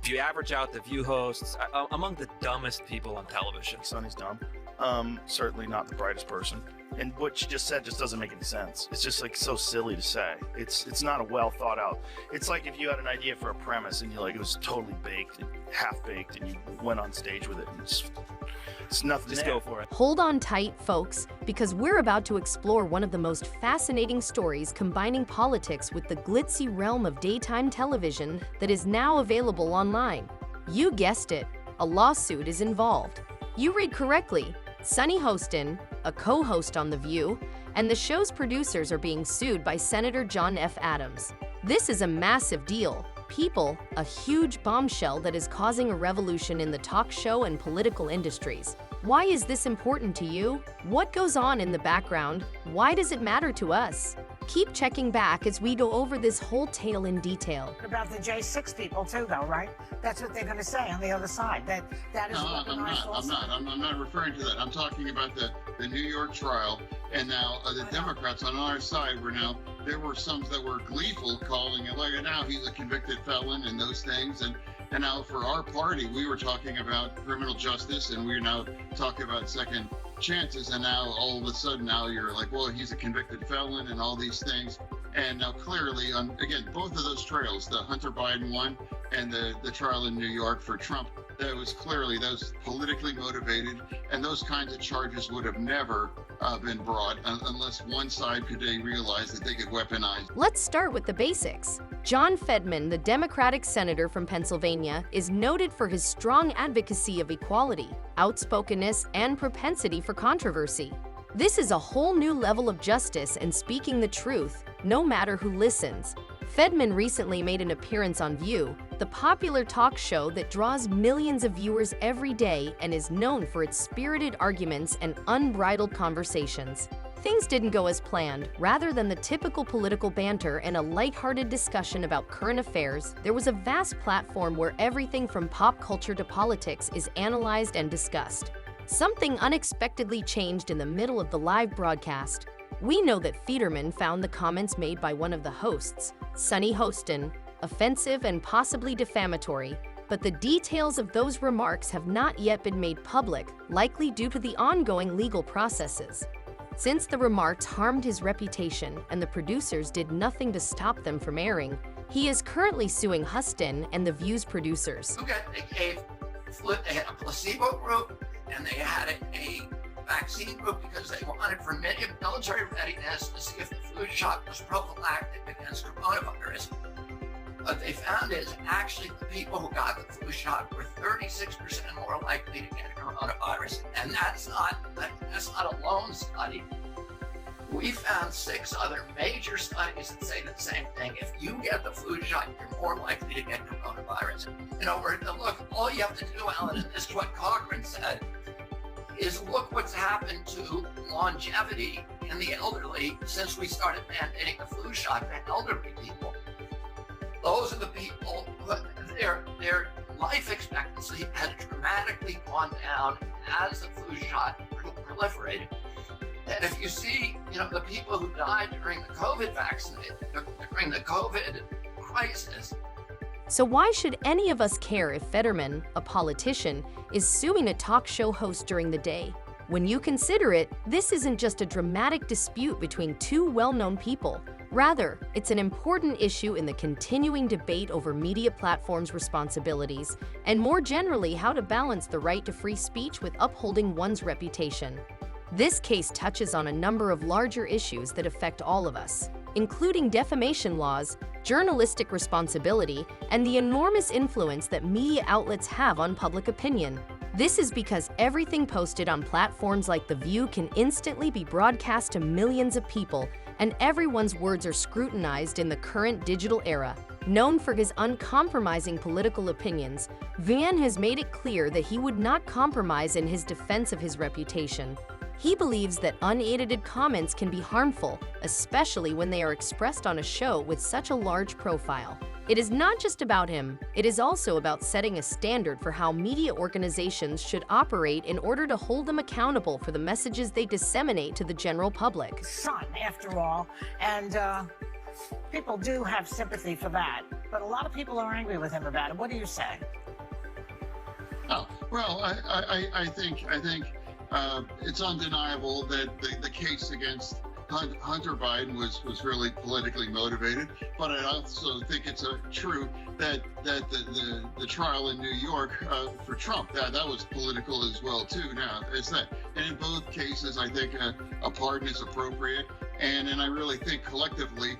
If you average out the View hosts, among the dumbest people on television. Sunny's dumb. Certainly not the brightest person. And what she just said just doesn't make any sense. It's just like so silly to say. It's not a well thought out. It's like if you had an idea for a premise and it was totally baked, half baked, and you went on stage with it. And it's nothing. Just go for it. Hold on tight, folks, because we're about to explore one of the most fascinating stories combining politics with the glitzy realm of daytime television that is now available online. You guessed it, a lawsuit is involved. You read correctly. Sunny Hostin, a co-host on The View, and the show's producers are being sued by Senator John F. Adams. This is a massive deal. People, a huge bombshell that is causing a revolution in the talk show and political industries. Why is this important to you? What goes on in the background? Why does it matter to us? Keep checking back as we go over this whole tale in detail. About the J6 people too, though, right? That's what they're going to say on the other side. That is I'm not referring to that. I'm talking about the New York trial, and now the Democrats on our side there were some that were gleeful, calling it like now he's a convicted felon and those things, and now for our party we were talking about criminal justice, and we're now talking about second chances, and now all of a sudden now you're like, well, he's a convicted felon and all these things. And now clearly, again, both of those trials, the Hunter Biden one and the trial in New York for Trump, that was politically motivated, and those kinds of charges would have never been brought unless one side could realize that they could weaponize. Let's start with the basics. John Fetterman, the Democratic senator from Pennsylvania, is noted for his strong advocacy of equality, outspokenness, and propensity for controversy. This is a whole new level of justice and speaking the truth, no matter who listens. Fetterman recently made an appearance on View, the popular talk show that draws millions of viewers every day and is known for its spirited arguments and unbridled conversations. Things didn't go as planned. Rather than the typical political banter and a lighthearted discussion about current affairs, there was a vast platform where everything from pop culture to politics is analyzed and discussed. Something unexpectedly changed in the middle of the live broadcast. We know that Fetterman found the comments made by one of the hosts, Sunny Hostin, offensive and possibly defamatory, but the details of those remarks have not yet been made public, likely due to the ongoing legal processes. Since the remarks harmed his reputation and the producers did nothing to stop them from airing, he is currently suing Hostin and The View's producers. They had a placebo group and they had a vaccine group because they wanted for military readiness to see if the flu shot was prophylactic against coronavirus. What they found is actually the people who got the flu shot were 36% more likely to get coronavirus. And that's not a lone study. We found 6 other major studies that say the same thing. If you get the flu shot, you're more likely to get coronavirus. Look, all you have to do, Alan, and this is what Cochrane said, is look what's happened to longevity in the elderly since we started mandating the flu shot to elderly people. Those are the people who their life expectancy has dramatically gone down as the flu shot proliferated. And if you see, the people who died during the COVID during the COVID crisis. So why should any of us care if Fetterman, a politician, is suing a talk show host during the day? When you consider it, this isn't just a dramatic dispute between two well-known people. Rather, it's an important issue in the continuing debate over media platforms' responsibilities, and more generally how to balance the right to free speech with upholding one's reputation. This case touches on a number of larger issues that affect all of us, including defamation laws, journalistic responsibility, and the enormous influence that media outlets have on public opinion. This is because everything posted on platforms like The View can instantly be broadcast to millions of people, and everyone's words are scrutinized in the current digital era. Known for his uncompromising political opinions, Van has made it clear that he would not compromise in his defense of his reputation. He believes that unedited comments can be harmful, especially when they are expressed on a show with such a large profile. It is not just about him, it is also about setting a standard for how media organizations should operate in order to hold them accountable for the messages they disseminate to the general public. Son, after all, and people do have sympathy for that. but a lot of people are angry with him about it. What do you say? Oh, well, I think it's undeniable that the case against Hunter Biden was really politically motivated, but I also think it's true that the trial in New York for Trump that was political as well too. Now it's that, and in both cases, I think a pardon is appropriate, and I really think collectively,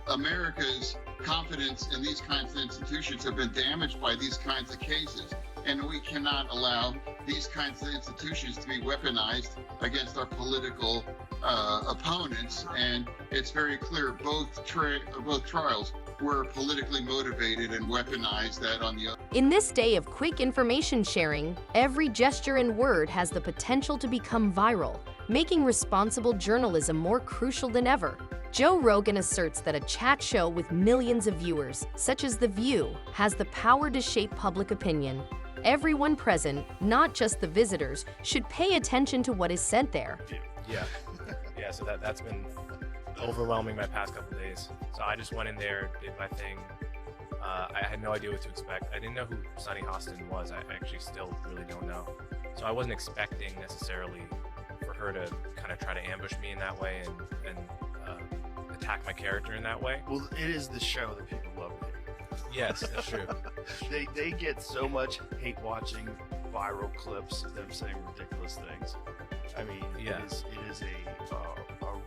America's confidence in these kinds of institutions have been damaged by these kinds of cases. And we cannot allow these kinds of institutions to be weaponized against our political opponents. And it's very clear both trials were politically motivated and weaponized that on the other. In this day of quick information sharing, every gesture and word has the potential to become viral, making responsible journalism more crucial than ever. Joe Rogan asserts that a chat show with millions of viewers, such as The View, has the power to shape public opinion. Everyone present, not just the visitors, should pay attention to what is said there. Yeah, so that's been overwhelming my past couple days. So I just went in there, did my thing. I had no idea what to expect. I didn't know who Sunny Hostin was. I actually still really don't know. So I wasn't expecting necessarily for her to kind of try to ambush me in that way and attack my character in that way. Well, it is the show that people love to hate. Yes, that's true. They get so much hate watching viral clips of them saying ridiculous things. I mean, Yeah. it is a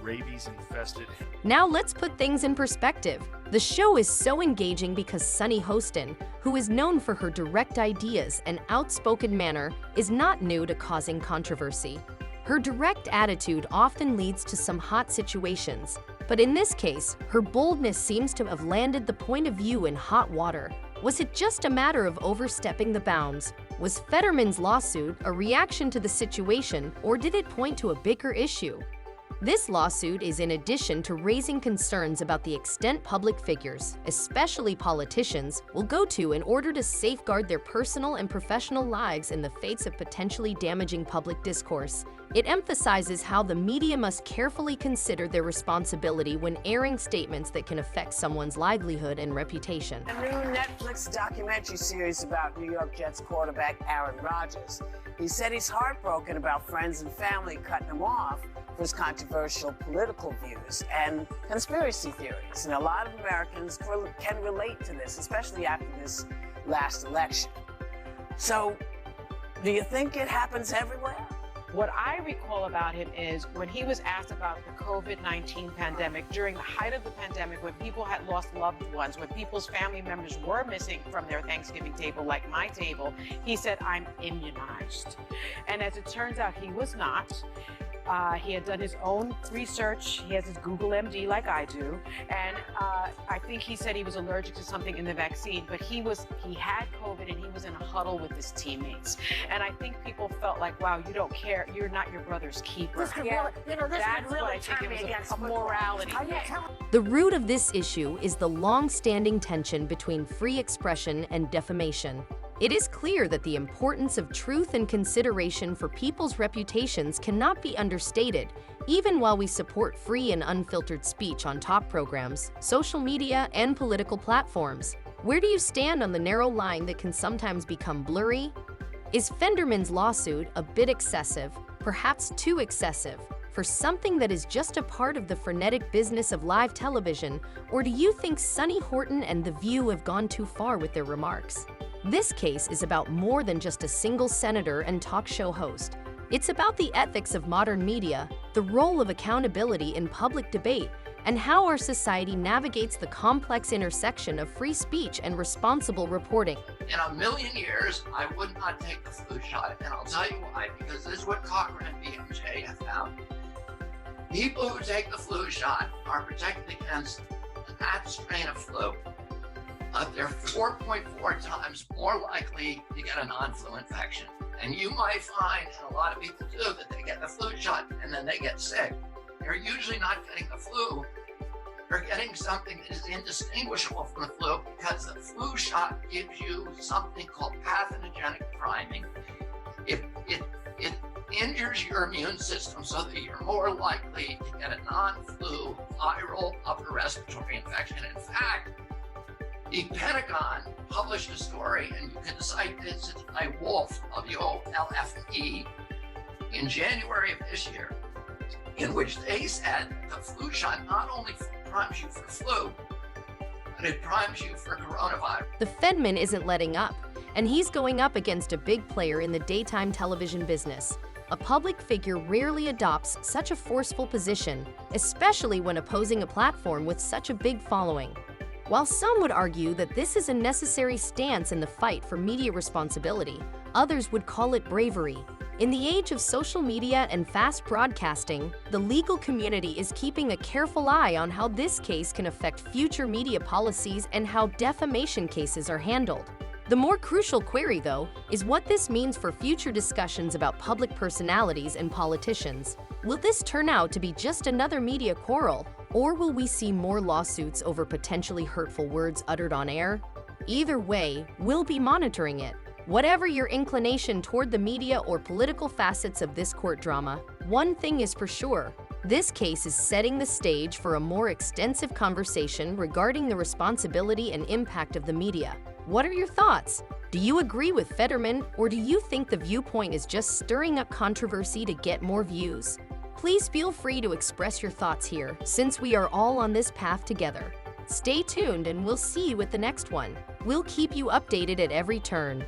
rabies infested. Now let's put things in perspective. The show is so engaging because Sunny Hostin, who is known for her direct ideas and outspoken manner, is not new to causing controversy. Her direct attitude often leads to some hot situations, but in this case, her boldness seems to have landed the point of view in hot water. Was it just a matter of overstepping the bounds? Was Fetterman's lawsuit a reaction to the situation, or did it point to a bigger issue? This lawsuit is in addition to raising concerns about the extent public figures, especially politicians, will go to in order to safeguard their personal and professional lives in the face of potentially damaging public discourse. It emphasizes how the media must carefully consider their responsibility when airing statements that can affect someone's livelihood and reputation. A new Netflix documentary series about New York Jets quarterback Aaron Rodgers. He said he's heartbroken about friends and family cutting him off for his controversial political views and conspiracy theories. And a lot of Americans can relate to this, especially after this last election. So, do you think it happens everywhere? What I recall about him is when he was asked about the COVID-19 pandemic, during the height of the pandemic, when people had lost loved ones, when people's family members were missing from their Thanksgiving table, like my table, he said, "I'm immunized." And as it turns out, he was not. He had done his own research. He has his Google MD like I do. And I think he said he was allergic to something in the vaccine, but he had COVID and he was in a huddle with his teammates. And I think people felt like, wow, you don't care. You're not your brother's keeper. This could Yeah, really, this that's could really what I think turn it me was against a football. morality Are you thing. telling- The root of this issue is the long-standing tension between free expression and defamation. It is clear that the importance of truth and consideration for people's reputations cannot be understated, even while we support free and unfiltered speech on talk programs, social media, and political platforms. Where do you stand on the narrow line that can sometimes become blurry? Is Fetterman's lawsuit a bit excessive, perhaps too excessive, for something that is just a part of the frenetic business of live television, or do you think Sunny Hostin and The View have gone too far with their remarks? This case is about more than just a single senator and talk show host. It's about the ethics of modern media, the role of accountability in public debate, and how our society navigates the complex intersection of free speech and responsible reporting. In a million years, I would not take the flu shot, and I'll tell you why, because this is what Cochrane and BMJ have found. People who take the flu shot are protected against that strain of flu. They're 4.4 times more likely to get a non-flu infection. And you might find, and a lot of people do, that they get the flu shot and then they get sick. They're usually not getting the flu. They're getting something that is indistinguishable from the flu because the flu shot gives you something called pathogenic priming. It injures your immune system so that you're more likely to get a non-flu viral upper respiratory infection. In fact, the Pentagon published a story, and you can cite this by Wolf, W-O-L-F-E, in January of this year, in which they said the flu shot not only primes you for flu, but it primes you for coronavirus. The Fetterman isn't letting up, and he's going up against a big player in the daytime television business. A public figure rarely adopts such a forceful position, especially when opposing a platform with such a big following. While some would argue that this is a necessary stance in the fight for media responsibility, others would call it bravery. In the age of social media and fast broadcasting, the legal community is keeping a careful eye on how this case can affect future media policies and how defamation cases are handled. The more crucial query, though, is what this means for future discussions about public personalities and politicians. Will this turn out to be just another media quarrel, or will we see more lawsuits over potentially hurtful words uttered on air? Either way, we'll be monitoring it. Whatever your inclination toward the media or political facets of this court drama, one thing is for sure. This case is setting the stage for a more extensive conversation regarding the responsibility and impact of the media. What are your thoughts? Do you agree with Fetterman, or do you think the viewpoint is just stirring up controversy to get more views? Please feel free to express your thoughts here, since we are all on this path together. Stay tuned and we'll see you at the next one. We'll keep you updated at every turn.